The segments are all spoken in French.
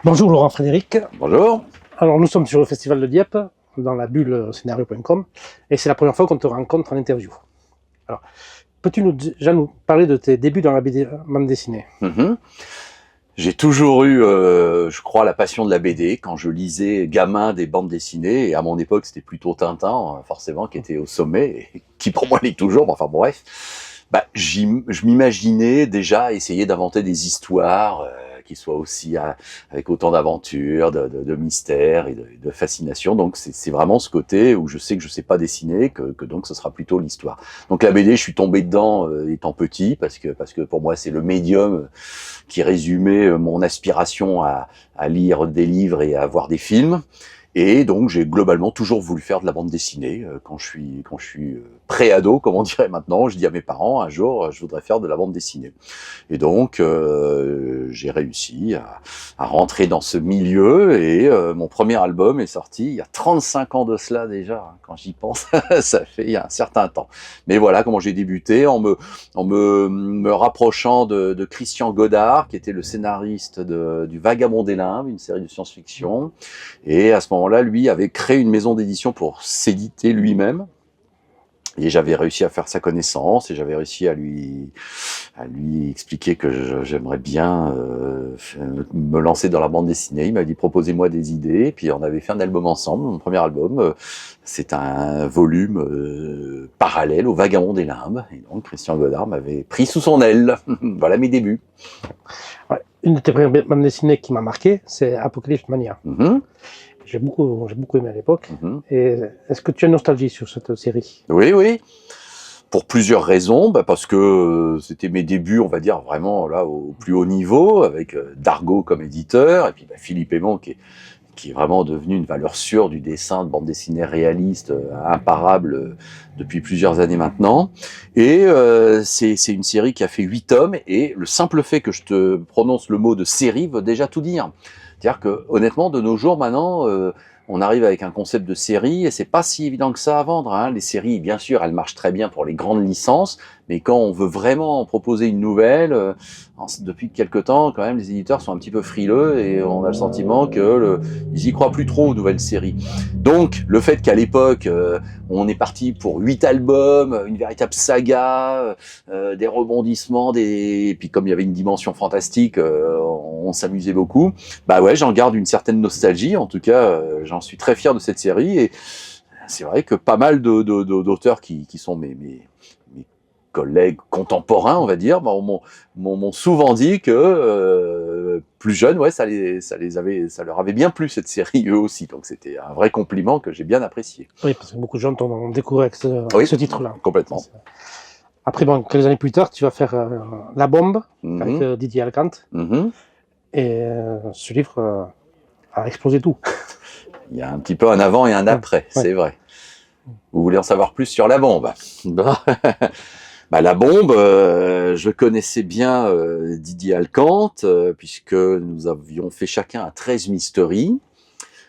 Bonjour Laurent Frédéric. Bonjour. Alors nous sommes sur le festival de Dieppe, dans la bulle scénario.com, et c'est la première fois qu'on te rencontre en interview. Alors, peux-tu déjà nous parler de tes débuts dans la bande dessinée? J'ai toujours eu, je crois, la passion de la BD. Quand je lisais gamin des bandes dessinées, et à mon époque c'était plutôt Tintin, forcément, qui était au sommet, et qui pour moi l'est toujours, mais enfin bon, bref. Je m'imaginais déjà essayer d'inventer des histoires qui soient aussi avec autant d'aventure, de mystère et de fascination. Donc c'est vraiment ce côté où je sais que je sais pas dessiner, que donc ce sera plutôt l'histoire. Donc la BD, je suis tombé dedans étant petit parce que pour moi c'est le médium qui résumait mon aspiration à lire des livres et à voir des films. Et donc j'ai globalement toujours voulu faire de la bande dessinée. Quand je suis pré-ado, comme on dirait maintenant, je dis à mes parents un jour je voudrais faire de la bande dessinée. Et donc j'ai réussi à rentrer dans ce milieu et mon premier album est sorti il y a 35 ans de cela déjà. Quand j'y pense, ça fait il y a un certain temps. Mais voilà comment j'ai débuté en me rapprochant de Christian Godard, qui était le scénariste du Vagabond des Limbes, une série de science-fiction. Et à ce moment-là, lui avait créé une maison d'édition pour s'éditer lui-même. Et j'avais réussi à faire sa connaissance et j'avais réussi à lui expliquer que j'aimerais bien me lancer dans la bande dessinée. Il m'a dit proposez-moi des idées, et puis on avait fait un album ensemble. Mon premier album, c'est un volume parallèle au Vagabond des Limbes. Et donc Christian Godard m'avait pris sous son aile. Voilà mes débuts. Ouais. Une de tes premières bandes dessinées qui m'a marqué, c'est Apocalypse Mania. J'ai beaucoup aimé à l'époque. Et est-ce que tu as nostalgie sur cette série? Oui, oui. Pour plusieurs raisons, parce que c'était mes débuts, on va dire, vraiment là au plus haut niveau, avec Dargaud comme éditeur, et puis Philippe Aymon qui est vraiment devenu une valeur sûre du dessin de bande dessinée réaliste, imparable depuis plusieurs années maintenant. Et c'est une série qui a fait 8 tomes, et le simple fait que je te prononce le mot de série veut déjà tout dire. C'est-à-dire que honnêtement, de nos jours maintenant, on arrive avec un concept de série et c'est pas si évident que ça à vendre. Hein. Les séries, bien sûr, elles marchent très bien pour les grandes licences, mais quand on veut vraiment proposer une nouvelle, depuis quelque temps, quand même, les éditeurs sont un petit peu frileux et on a le sentiment que ils y croient plus trop aux nouvelles séries. Donc, le fait qu'à l'époque, on est parti pour 8 albums, une véritable saga, des rebondissements, et puis comme il y avait une dimension fantastique, on s'amusait beaucoup. Bah ouais, j'en garde une certaine nostalgie. En tout cas, j'en suis très fier de cette série. Et c'est vrai que pas mal d'auteurs qui sont mes collègues contemporains, on va dire, m'ont souvent dit que plus jeunes, ouais, ça leur avait bien plu cette série eux aussi. Donc c'était un vrai compliment que j'ai bien apprécié. Oui, parce que beaucoup de gens t'ont découvert avec ce titre-là. Complètement. Après, bon, quelques années plus tard, tu vas faire La Bombe avec Didier Alcante. Et ce livre a explosé tout. Il y a un petit peu un avant et un après, c'est vrai. Vous voulez en savoir plus sur La Bombe? La Bombe, je connaissais bien Didier Alcante, puisque nous avions fait chacun un 13 Mystery.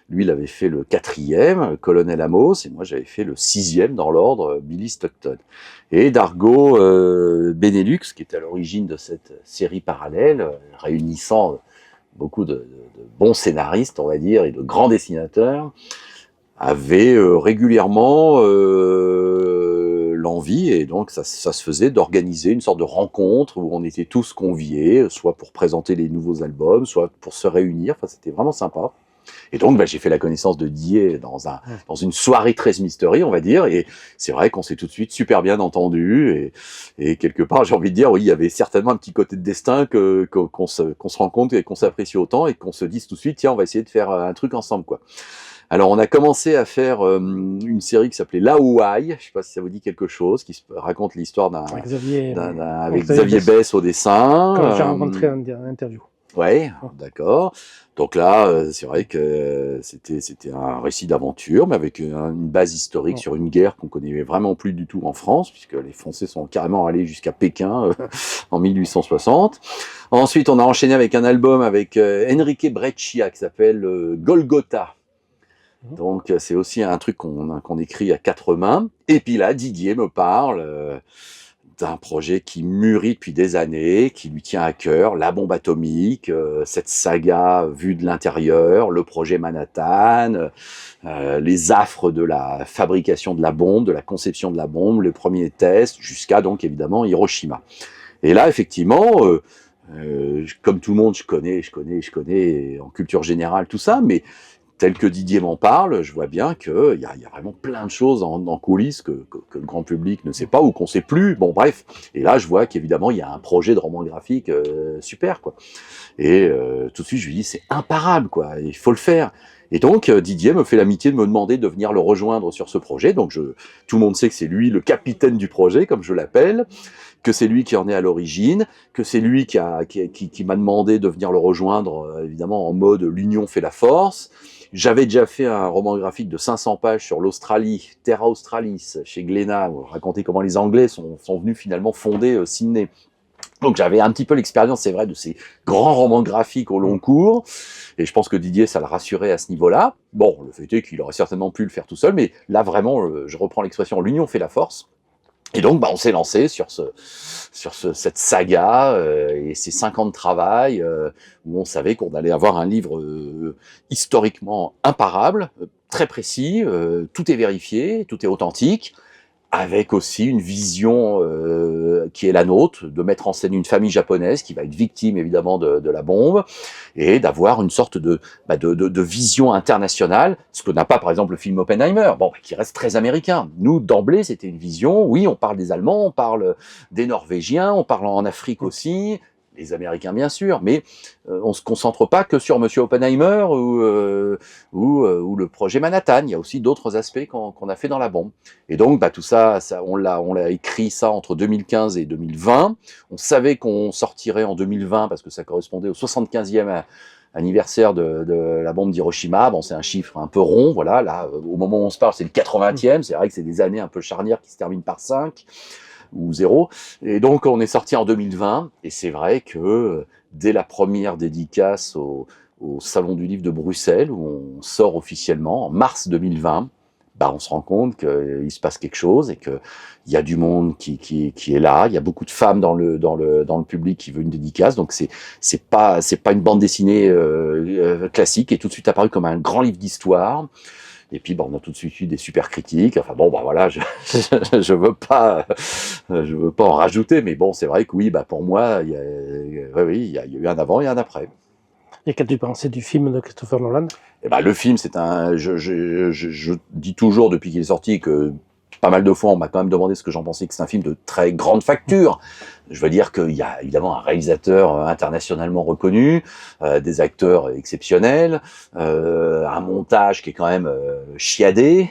Lui, il avait fait le 4e, Colonel Amos, et moi j'avais fait le 6e dans l'ordre, Billy Stockton. Et Dargaud Benelux, qui est à l'origine de cette série parallèle, réunissant beaucoup de bons scénaristes, on va dire, et de grands dessinateurs, avait régulièrement l'envie, et donc ça se faisait d'organiser une sorte de rencontre où on était tous conviés, soit pour présenter les nouveaux albums, soit pour se réunir. Enfin, c'était vraiment sympa. Et donc, j'ai fait la connaissance de Didier dans une soirée 13 Mystery, on va dire, et c'est vrai qu'on s'est tout de suite super bien entendu, et quelque part, j'ai envie de dire, oui, il y avait certainement un petit côté de destin qu'on se rencontre et qu'on s'apprécie autant, et qu'on se dise tout de suite, tiens, on va essayer de faire un truc ensemble, quoi. Alors, on a commencé à faire une série qui s'appelait La Hawaï, je ne sais pas si ça vous dit quelque chose, qui raconte l'histoire avec Xavier Besse au dessin. Quand j'ai rencontré en interview. Ouais, d'accord. Donc là, c'est vrai que c'était un récit d'aventure, mais avec une base historique sur une guerre qu'on connaissait vraiment plus du tout en France, puisque les Français sont carrément allés jusqu'à Pékin en 1860. Ensuite, on a enchaîné avec un album avec Enrique Breccia qui s'appelle Golgotha. Donc c'est aussi un truc qu'on écrit à 4 mains. Et puis là, Didier me parle d'un projet qui mûrit depuis des années, qui lui tient à cœur, la bombe atomique, cette saga vue de l'intérieur, le projet Manhattan, les affres de la fabrication de la bombe, de la conception de la bombe, les premiers tests, jusqu'à donc évidemment Hiroshima. Et là, effectivement, comme tout le monde, je connais en culture générale tout ça, mais tel que Didier m'en parle, je vois bien qu'il y a vraiment plein de choses en coulisses que le grand public ne sait pas ou qu'on sait plus. Bon, bref. Et là, je vois qu'évidemment, il y a un projet de roman graphique super, quoi. Et tout de suite, je lui dis, c'est imparable, quoi. Il faut le faire. Et donc, Didier me fait l'amitié de me demander de venir le rejoindre sur ce projet. Donc, tout le monde sait que c'est lui le capitaine du projet, comme je l'appelle, que c'est lui qui en est à l'origine, que c'est lui qui m'a demandé de venir le rejoindre, évidemment, en mode l'union fait la force. J'avais déjà fait un roman graphique de 500 pages sur l'Australie, Terra Australis, chez Glénat, où raconter comment les Anglais sont venus finalement fonder Sydney. Donc j'avais un petit peu l'expérience, c'est vrai, de ces grands romans graphiques au long cours, et je pense que Didier, ça le rassurait à ce niveau-là. Bon, le fait est qu'il aurait certainement pu le faire tout seul, mais là vraiment, je reprends l'expression, l'union fait la force. Et donc, on s'est lancé sur cette saga et ces 5 ans de travail où on savait qu'on allait avoir un livre historiquement imparable, très précis, tout est vérifié, tout est authentique, avec aussi une vision qui est la nôtre, de mettre en scène une famille japonaise qui va être victime évidemment de la bombe, et d'avoir une sorte de vision internationale, ce que n'a pas par exemple le film Oppenheimer, qui reste très américain. Nous, d'emblée, c'était une vision, oui, on parle des Allemands, on parle des Norvégiens, on parle en Afrique aussi, les Américains bien sûr, mais on se concentre pas que sur Monsieur Oppenheimer ou le projet Manhattan. Il y a aussi d'autres aspects qu'on a fait dans la bombe. Et donc, tout ça, on l'a écrit ça entre 2015 et 2020. On savait qu'on sortirait en 2020 parce que ça correspondait au 75e anniversaire de la bombe d'Hiroshima. Bon, c'est un chiffre un peu rond, voilà. Là, au moment où on se parle, c'est le 80e. C'est vrai que c'est des années un peu charnières qui se terminent par 5 ou 0. Et donc, on est sorti en 2020. Et c'est vrai que dès la première dédicace au Salon du Livre de Bruxelles, où on sort officiellement, en mars 2020, on se rend compte qu'il se passe quelque chose et qu'il y a du monde qui est là. Il y a beaucoup de femmes dans le public qui veut une dédicace. Donc, c'est pas une bande dessinée classique, qui est tout de suite apparue comme un grand livre d'histoire. Et puis, on a tout de suite eu des super critiques. Enfin voilà, je veux pas en rajouter, mais bon, c'est vrai que oui, pour moi, il y a eu un avant et un après. Et qu'as-tu pensé du film de Christopher Nolan? Le film, c'est je dis toujours depuis qu'il est sorti que pas mal de fois, on m'a quand même demandé ce que j'en pensais, que c'est un film de très grande facture. Je veux dire qu'il y a évidemment un réalisateur internationalement reconnu, des acteurs exceptionnels, un montage qui est quand même chiadé,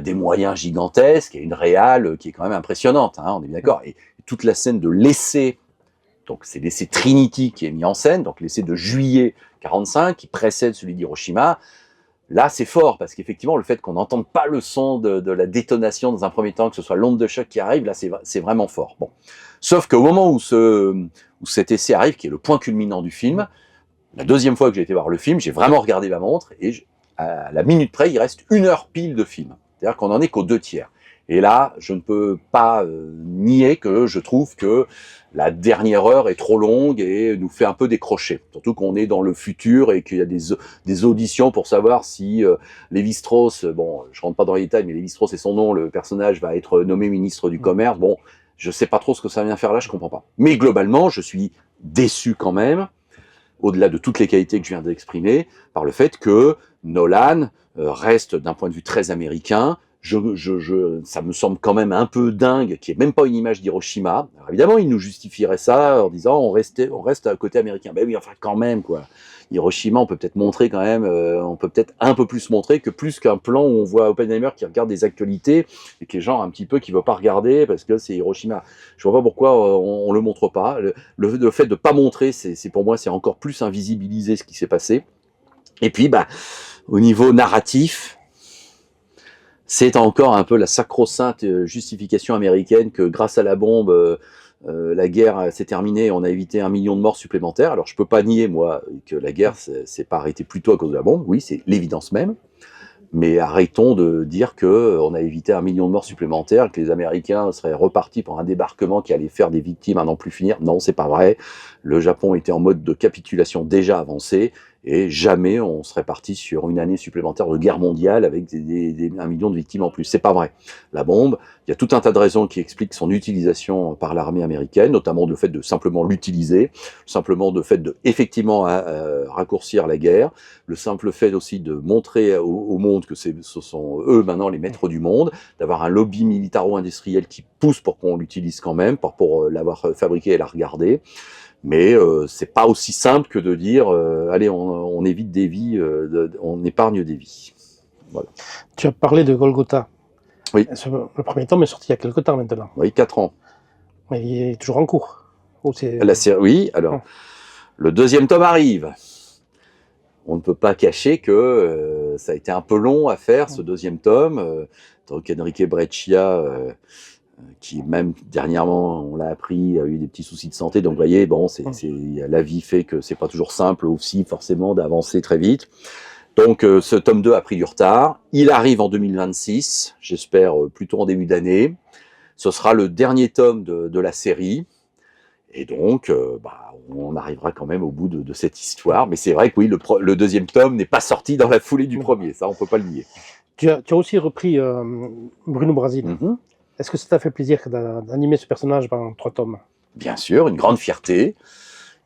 des moyens gigantesques et une réal qui est quand même impressionnante, on est bien d'accord. Et toute la scène de l'essai, donc c'est l'essai Trinity qui est mis en scène, donc l'essai de juillet 45 qui précède celui d'Hiroshima. Là, c'est fort, parce qu'effectivement, le fait qu'on n'entende pas le son de la détonation dans un premier temps, que ce soit l'onde de choc qui arrive, là, c'est vraiment fort. Bon. Sauf qu'au moment où cet essai arrive, qui est le point culminant du film, la deuxième fois que j'ai été voir le film, j'ai vraiment regardé ma montre, et à la minute près, il reste 1 heure pile de film. C'est-à-dire qu'on en est qu'aux 2/3. Et là, je ne peux pas nier que je trouve que la dernière heure est trop longue et nous fait un peu décrocher. Surtout qu'on est dans le futur et qu'il y a des auditions pour savoir si Lévi-Strauss, je rentre pas dans les détails, mais Lévi-Strauss c'est son nom, le personnage va être nommé ministre du Commerce. Bon, je sais pas trop ce que ça vient faire là, je comprends pas. Mais globalement, je suis déçu quand même, au-delà de toutes les qualités que je viens d'exprimer, par le fait que Nolan reste d'un point de vue très américain. Ça me semble quand même un peu dingue qu'il n'y ait même pas une image d'Hiroshima. Alors évidemment, il nous justifierait ça en disant on reste à côté américain. Ben oui, enfin quand même quoi. Hiroshima, on peut peut-être montrer quand même, on peut peut-être un peu plus montrer que plus qu'un plan où on voit Oppenheimer qui regarde des actualités et qui est genre un petit peu qui veut pas regarder parce que c'est Hiroshima. Je vois pas pourquoi on le montre pas. Le fait de pas montrer, c'est pour moi c'est encore plus invisibiliser ce qui s'est passé. Et puis au niveau narratif, c'est encore un peu la sacro-sainte justification américaine que grâce à la bombe, la guerre s'est terminée, on a évité 1 million de morts supplémentaires. Alors je peux pas nier, moi, que la guerre s'est pas arrêtée plus tôt à cause de la bombe, oui, c'est l'évidence même. Mais arrêtons de dire que on a évité 1 million de morts supplémentaires, que les Américains seraient repartis pour un débarquement qui allait faire des victimes à n'en plus finir. Non, c'est pas vrai. Le Japon était en mode de capitulation déjà avancé et jamais on serait parti sur une année supplémentaire de guerre mondiale avec 1 million de victimes en plus. C'est pas vrai. La bombe, il y a tout un tas de raisons qui expliquent son utilisation par l'armée américaine, notamment le fait de simplement l'utiliser, simplement le fait de effectivement raccourcir la guerre, le simple fait aussi de montrer au monde que ce sont eux maintenant les maîtres du monde, d'avoir un lobby militaro-industriel qui pousse pour qu'on l'utilise quand même, pour l'avoir fabriqué et la regarder. Mais c'est pas aussi simple que de dire allez, on évite des vies, on épargne des vies. Voilà. Tu as parlé de Golgotha. Oui. Le premier tome est sorti il y a quelque temps maintenant. Oui, 4 ans. Mais il est toujours en cours. La série, oui, alors, le deuxième tome arrive. On ne peut pas cacher que ça a été un peu long à faire, ce deuxième tome. Donc Enrique Breccia, qui même dernièrement, on l'a appris, a eu des petits soucis de santé. Donc vous voyez, bon, la vie fait que c'est pas toujours simple aussi forcément d'avancer très vite. Donc ce tome 2 a pris du retard. Il arrive en 2026, j'espère plutôt en début d'année. Ce sera le dernier tome de la série. Et donc, on arrivera quand même au bout de cette histoire. Mais c'est vrai que oui, le deuxième tome n'est pas sorti dans la foulée du premier. Ça, on peut pas le nier. Tu as aussi repris Bruno Brasil. Mm-hmm. Est-ce que ça t'a fait plaisir d'animer ce personnage pendant 3 tomes? Bien sûr, une grande fierté.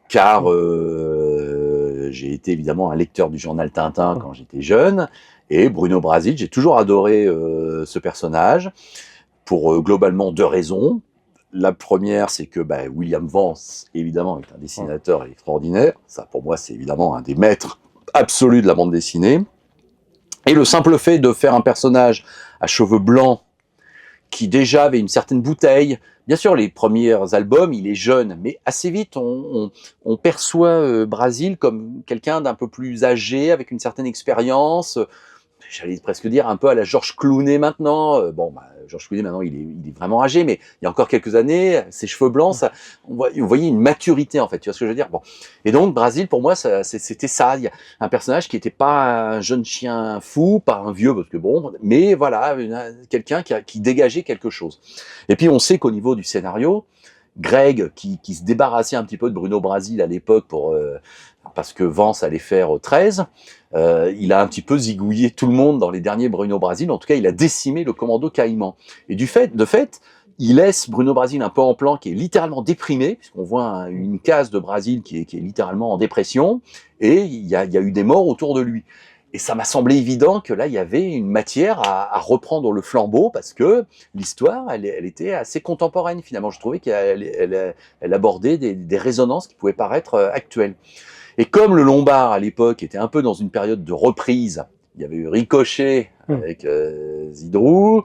Car j'ai été évidemment un lecteur du journal Tintin quand j'étais jeune. Et Bruno Brasil, j'ai toujours adoré ce personnage. Pour globalement 2 raisons. La première, c'est que William Vance, évidemment, est un dessinateur extraordinaire. Ça, pour moi, c'est évidemment un des maîtres absolus de la bande dessinée. Et le simple fait de faire un personnage à cheveux blancs, qui déjà avait une certaine bouteille. Bien sûr, les premiers albums, il est jeune, mais assez vite, on perçoit Brasil comme quelqu'un d'un peu plus âgé, avec une certaine expérience. J'allais presque dire un peu à la Georges Clooney maintenant. Georges Clooney maintenant il est vraiment âgé, mais il y a encore quelques années, ses cheveux blancs, ça, on voyait une maturité en fait. Tu vois ce que je veux dire? Bon. Et donc Brasil pour moi c'était ça. Il y a un personnage qui n'était pas un jeune chien fou, pas un vieux parce que bon, mais voilà quelqu'un qui dégageait quelque chose. Et puis on sait qu'au niveau du scénario, Greg qui se débarrassait un petit peu de Bruno Brasil à l'époque parce que Vance allait faire 13. Il a un petit peu zigouillé tout le monde dans les derniers Bruno Brasil. En tout cas, il a décimé le commando Caïman. Et de fait, il laisse Bruno Brasil un peu en plan, qui est littéralement déprimé, puisqu'on voit une case de Brasil qui est littéralement en dépression, et il y a eu des morts autour de lui. Et ça m'a semblé évident que là, il y avait une matière à reprendre le flambeau, parce que l'histoire, elle était assez contemporaine, finalement. Je trouvais qu'elle abordait des résonances qui pouvaient paraître actuelles. Et comme le Lombard, à l'époque, était un peu dans une période de reprise, il y avait eu Ricochet avec Zidrou,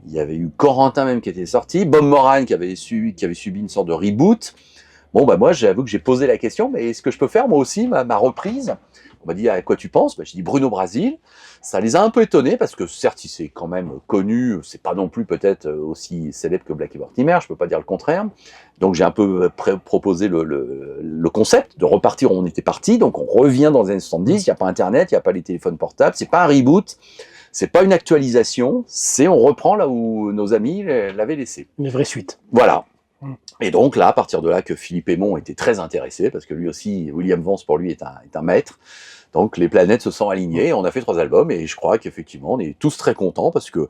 il y avait eu Corentin même qui était sorti, Bob Moran qui avait subi une sorte de reboot. Bon, moi, j'avoue que j'ai posé la question, mais est-ce que je peux faire, moi aussi, ma reprise? On m'a dit, à quoi tu penses? J'ai dit Bruno Brasil. Ça les a un peu étonnés, parce que certes, il s'est quand même connu, c'est pas non plus peut-être aussi célèbre que Blackie Mortimer, je peux pas dire le contraire. Donc j'ai un peu proposé le concept de repartir où on était parti, donc on revient dans les années 70, il n'y a pas Internet, il n'y a pas les téléphones portables, c'est pas un reboot, c'est pas une actualisation, on reprend là où nos amis l'avaient laissé. Une vraie suite. Voilà. Et donc là, à partir de là, que Philippe Aymon était très intéressé, parce que lui aussi, William Vance pour lui est un maître. Donc les planètes se sont alignées, on a fait 3 albums, et je crois qu'effectivement, on est tous très contents parce que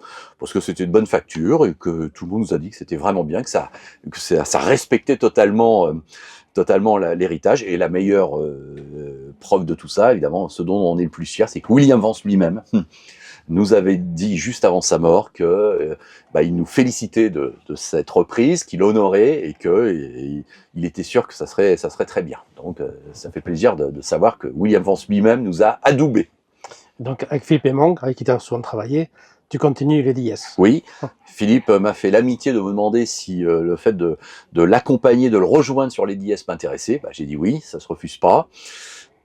c'était une bonne facture, et que tout le monde nous a dit que c'était vraiment bien, que ça respectait totalement l'héritage. Et la meilleure preuve de tout ça, évidemment, ce dont on est le plus fier, c'est que William Vance lui-même nous avait dit juste avant sa mort que il nous félicitait de cette reprise, qu'il honorait, et que il était sûr que ça serait très bien. Donc ça fait plaisir de savoir que William Vance lui-même nous a adoubés. Donc avec Philippe Aymon, avec qui tu as souvent travaillé, tu continues les DS. Oui, Philippe m'a fait l'amitié de me demander si le fait de l'accompagner, de le rejoindre sur les DS m'intéressait. J'ai dit oui, ça se refuse pas.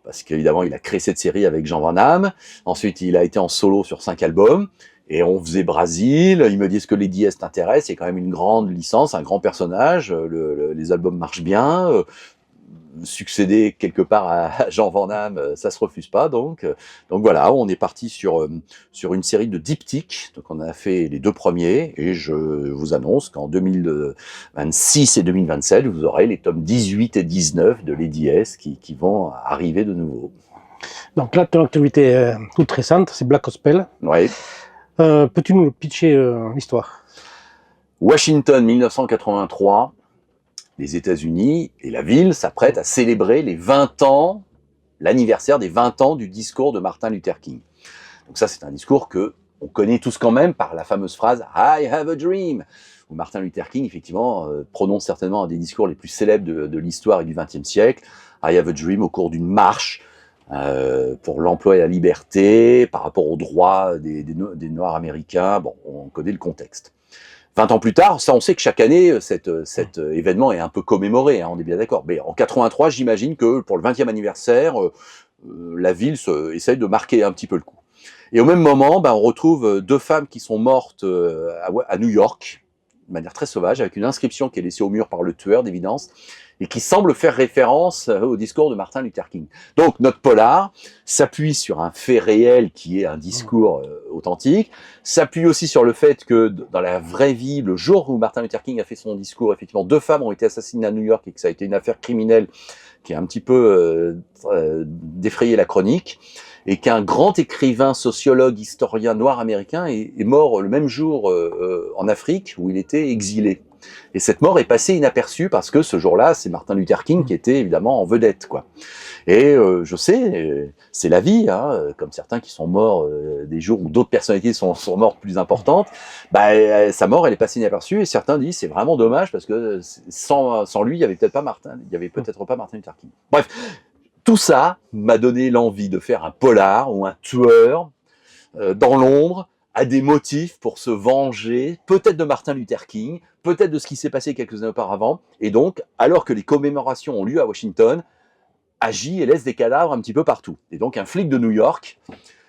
Parce qu'évidemment, il a créé cette série avec Jean Van Damme. Ensuite, il a été en solo sur 5 albums. Et on faisait Brasil. Il me dit, est-ce que les DS t'intéressent? C'est quand même une grande licence, un grand personnage. Les albums marchent bien. succéder quelque part à Jean Van Damme, ça se refuse pas. Donc voilà, on est parti sur une série de diptyques. Donc on a fait les 2 premiers et je vous annonce qu'en 2026 et 2027, vous aurez les tomes 18 et 19 de Lady S qui vont arriver de nouveau. Donc là, ton activité toute récente, c'est Black Gospel. Ouais. Peux-tu nous pitcher l'histoire? Washington 1983. Les États-Unis et la ville s'apprêtent à célébrer les 20 ans, l'anniversaire des 20 ans du discours de Martin Luther King. Donc ça, c'est un discours que on connaît tous quand même par la fameuse phrase « I have a dream », où Martin Luther King, effectivement, prononce certainement un des discours les plus célèbres de l'histoire et du XXe siècle. « I have a dream » au cours d'une marche pour l'emploi et la liberté, par rapport aux droits des Noirs américains. Bon, on connaît le contexte. 20 ans plus tard, ça on sait que chaque année, cet événement est un peu commémoré, hein, on est bien d'accord. Mais en 83, j'imagine que pour le 20e anniversaire, la ville essaye de marquer un petit peu le coup. Et au même moment, on retrouve 2 femmes qui sont mortes à New York, de manière très sauvage, avec une inscription qui est laissée au mur par le tueur d'évidence, et qui semble faire référence au discours de Martin Luther King. Donc notre polar s'appuie sur un fait réel qui est un discours authentique, s'appuie aussi sur le fait que dans la vraie vie, le jour où Martin Luther King a fait son discours, effectivement 2 femmes ont été assassinées à New York et que ça a été une affaire criminelle qui a un petit peu défrayé la chronique, et qu'un grand écrivain, sociologue, historien noir américain est mort le même jour en Afrique où il était exilé. Et cette mort est passée inaperçue parce que ce jour-là, c'est Martin Luther King qui était évidemment en vedette, quoi. Et je sais, c'est la vie, hein, comme certains qui sont morts des jours où d'autres personnalités sont mortes plus importantes. Sa mort, elle est passée inaperçue, et certains disent c'est vraiment dommage parce que sans lui, il y avait peut-être pas Martin Luther King. Bref, tout ça m'a donné l'envie de faire un polar où un tueur dans l'ombre a des motifs pour se venger, peut-être de Martin Luther King, peut-être de ce qui s'est passé quelques années auparavant, et donc, alors que les commémorations ont lieu à Washington, agit et laisse des cadavres un petit peu partout. Et donc un flic de New York,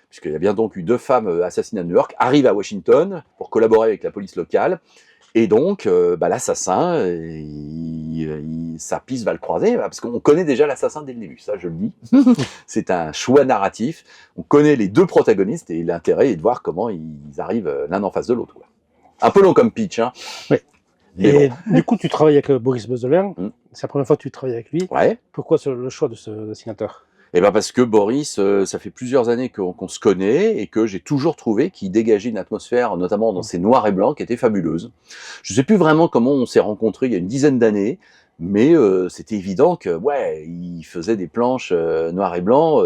puisqu'il y a bien donc eu 2 femmes assassinées à New York, arrive à Washington pour collaborer avec la police locale, et donc l'assassin, sa piste va le croiser, parce qu'on connaît déjà l'assassin dès le début, ça je le dis. C'est un choix narratif, on connaît les 2 protagonistes, et l'intérêt est de voir comment ils arrivent l'un en face de l'autre. Un peu long comme pitch, hein. Oui. Mais Et bon. du coup, tu travailles avec Boris Bezelin. C'est la première fois que tu travailles avec lui. Ouais. Pourquoi le choix de ce dessinateur? Eh ben parce que Boris, ça fait plusieurs années qu'on se connaît, et que j'ai toujours trouvé qu'il dégageait une atmosphère, notamment dans ses noirs et blancs, qui était fabuleuse. Je sais plus vraiment comment on s'est rencontrés il y a une dizaine d'années, mais c'était évident que il faisait des planches noirs et blancs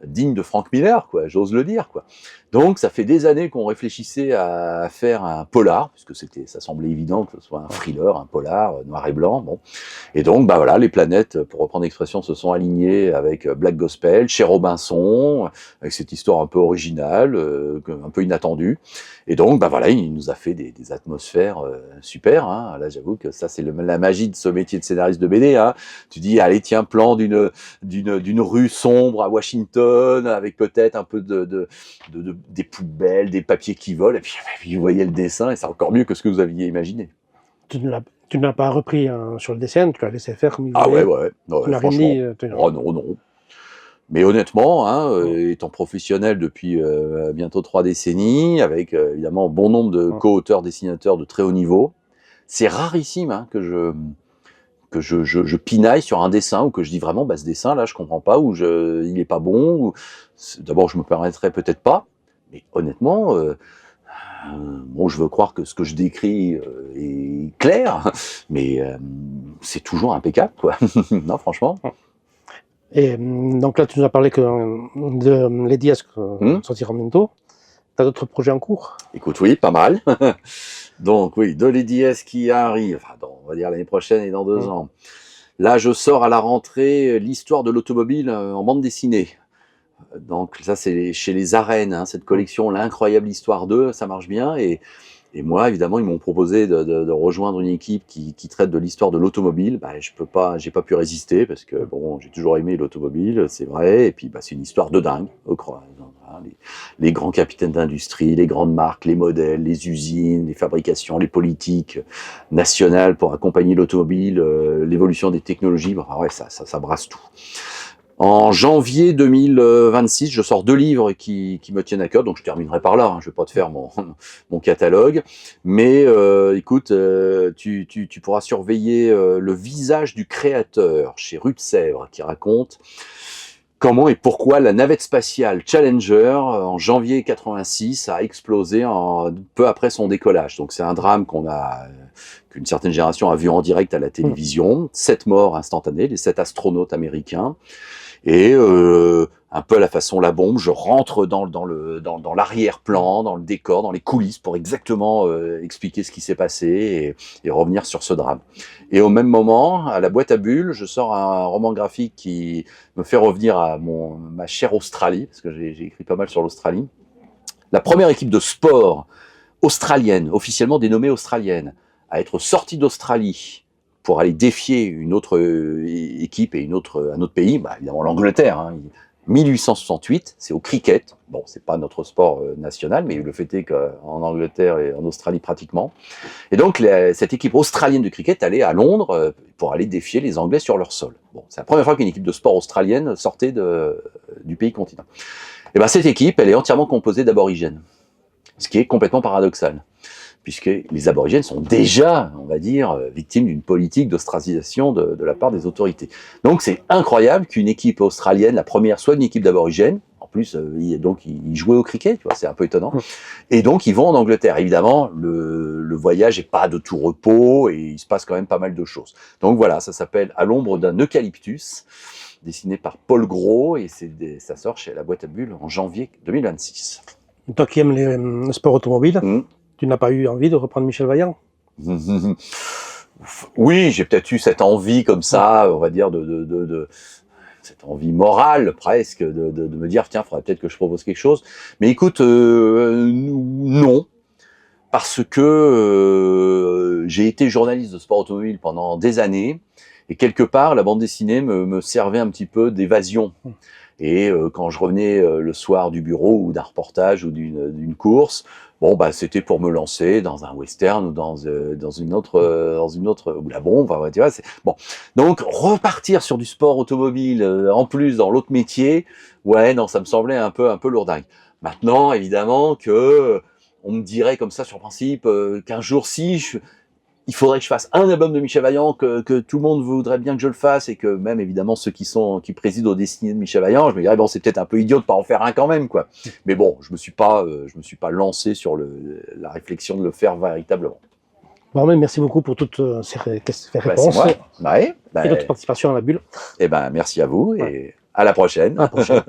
dignes de Frank Miller, quoi, j'ose le dire, quoi. Donc ça fait des années qu'on réfléchissait à faire un polar, puisque ça semblait évident que ce soit un thriller, un polar noir et blanc. Bon. Et donc les planètes, pour reprendre l'expression, se sont alignées avec Black Gospel, chez Robinson, avec cette histoire un peu originale, un peu inattendue. Et donc il nous a fait des atmosphères super, hein. Là j'avoue que ça c'est la magie de ce métier de scénariste de BD, hein. Tu dis allez tiens, plan d'une rue sombre à Washington, avec peut-être un peu des poubelles, des papiers qui volent, et puis vous voyez le dessin, et c'est encore mieux que ce que vous aviez imaginé. Tu ne l'as pas repris sur le dessin, tu l'as laissé faire comme il voulait. Ah ouais, tu n'as rien dit. Oh non. Mais honnêtement, hein, étant professionnel depuis bientôt 3 décennies, avec évidemment bon nombre de co-auteurs, dessinateurs de très haut niveau, c'est rarissime hein, que je pinaille sur un dessin, ou que je dis vraiment ce dessin là je comprends pas, ou il est pas bon, ou d'abord je me permettrais peut-être pas, mais honnêtement je veux croire que ce que je décris est clair, mais c'est toujours impeccable, quoi. Non, franchement. Et donc là, tu nous as parlé que de Lady S sortira bientôt. Tu as d'autres projets en cours? Écoute, oui, pas mal. Donc oui, de Lady S qui arrive, on va dire l'année prochaine et dans 2 ans. Là, je sors à la rentrée l'histoire de l'automobile en bande dessinée. Donc ça, c'est chez les Arènes, hein, cette collection, l'incroyable histoire 2, ça marche bien. Et moi, évidemment, ils m'ont proposé de rejoindre une équipe qui traite de l'histoire de l'automobile. J'ai pas pu résister, parce que j'ai toujours aimé l'automobile, c'est vrai. Et puis c'est une histoire de dingue, hein, les grands capitaines d'industrie, les grandes marques, les modèles, les usines, les fabrications, les politiques nationales pour accompagner l'automobile, l'évolution des technologies. Enfin, ouais, ça brasse tout. En janvier 2026, je sors 2 livres qui me tiennent à cœur, donc je terminerai par là, hein, je vais pas te faire mon catalogue, mais écoute, tu pourras surveiller Le visage du créateur chez Rue de Sèvres, qui raconte comment et pourquoi la navette spatiale Challenger, en janvier 86, a explosé peu après son décollage. Donc c'est un drame qu'une certaine génération a vu en direct à la télévision. 7 morts instantanées, les 7 astronautes américains. Et un peu à la façon La Bombe, je rentre dans l'arrière-plan, dans le décor, dans les coulisses pour exactement expliquer ce qui s'est passé et revenir sur ce drame. Et au même moment, à la boîte à bulles, je sors un roman graphique qui me fait revenir à ma chère Australie, parce que j'ai écrit pas mal sur l'Australie. La première équipe de sport australienne, officiellement dénommée australienne, à être sortie d'Australie pour aller défier une autre équipe et un autre pays, évidemment l'Angleterre, hein. 1868, c'est au cricket. Bon, c'est pas notre sport national, mais le fait est qu'en Angleterre et en Australie pratiquement. Et donc, cette équipe australienne de cricket allait à Londres pour aller défier les Anglais sur leur sol. Bon, c'est la première fois qu'une équipe de sport australienne sortait du pays continent. Et cette équipe, elle est entièrement composée d'aborigènes, ce qui est complètement paradoxal, puisque les aborigènes sont déjà, on va dire, victimes d'une politique d'ostracisation de la part des autorités. Donc c'est incroyable qu'une équipe australienne, la première, soit une équipe d'aborigènes. En plus, ils jouaient au cricket, tu vois, c'est un peu étonnant. Et donc ils vont en Angleterre. Évidemment, le voyage n'est pas de tout repos et il se passe quand même pas mal de choses. Donc voilà, ça s'appelle À l'ombre d'un eucalyptus, dessiné par Paul Gros, et ça sort chez La Boîte à Bulles en janvier 2026. Toi qui aimes le sport automobile, tu n'as pas eu envie de reprendre Michel Vaillant? Oui, j'ai peut-être eu cette envie comme ça, on va dire, cette envie morale presque, de me dire, tiens, il faudrait peut-être que je propose quelque chose. Mais écoute, non, parce que j'ai été journaliste de sport automobile pendant des années, et quelque part, la bande dessinée me servait un petit peu d'évasion. Et quand je revenais le soir du bureau ou d'un reportage ou d'une course, c'était pour me lancer dans un western ou dans une autre ou La Bombe, tu vois, bon. Donc repartir sur du sport automobile en plus dans l'autre métier, ouais, non, ça me semblait un peu lourdingue. Maintenant, évidemment que on me dirait comme ça sur principe qu'un jour il faudrait que je fasse un album de Michel Vaillant, que tout le monde voudrait bien que je le fasse, et que même évidemment ceux qui président aux destinées de Michel Vaillant, je me dirais c'est peut-être un peu idiot de pas en faire un quand même, quoi. Mais bon, je me suis pas lancé sur la réflexion de le faire véritablement. Bon, mais merci beaucoup pour toutes ces réponses et notre participation à la bulle. Merci à vous et à la prochaine. À la prochaine.